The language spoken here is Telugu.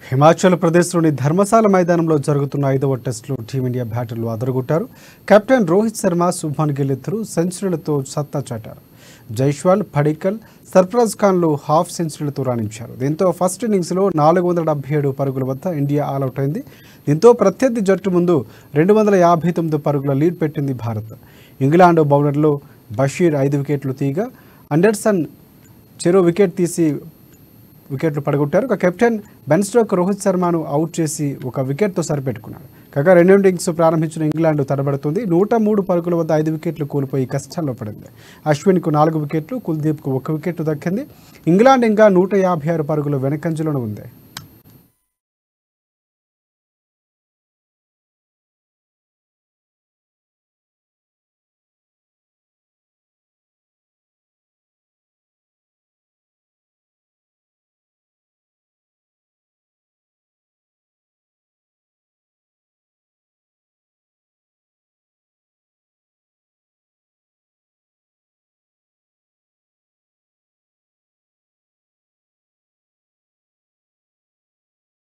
హిమాచల్ ప్రదేశ్లోని ధర్మశాల మైదానంలో జరుగుతున్న 5వ టెస్టులో టీమిండియా బ్యాటర్లు అదరగొట్టారు. కెప్టెన్ రోహిత్ శర్మ, శుభ్మన్ గిల్ ఇద్దరు సెంచరీలతో సత్తా చాటారు. జైస్వాల్, పడిక్కల్, సర్ఫరాజ్ ఖాన్లు హాఫ్ సెంచరీలతో రాణించారు. దీంతో ఫస్ట్ ఇన్నింగ్స్లో 477 పరుగుల వద్ద ఇండియా ఆలౌట్ అయింది. దీంతో ప్రత్యర్థి జట్టు ముందు 259 పరుగుల లీడ్ పెట్టింది భారత్. ఇంగ్లాండ్ బౌలర్లు బషీర్ 5 వికెట్లు తీయగా అండర్సన్ చెరో వికెట్ తీసి వికెట్లు పడగొట్టారు. కెప్టెన్ బెన్ స్టోక్స్ రోహిత్ శర్మను అవుట్ చేసి ఒక వికెట్తో సరిపెట్టుకున్నాడు. కాగా రెండో ఇన్నింగ్స్ ప్రారంభించిన ఇంగ్లాండ్ తడబడుతుంది. 103 పరుగుల వద్ద 5 వికెట్లు కోల్పోయి కష్టాల్లో పడింది. అశ్విన్కు 4 వికెట్లు, కుల్దీప్కు 1 వికెట్ దక్కింది. ఇంగ్లాండ్ ఇంకా 156 పరుగుల వెనకంజలోనే ఉంది.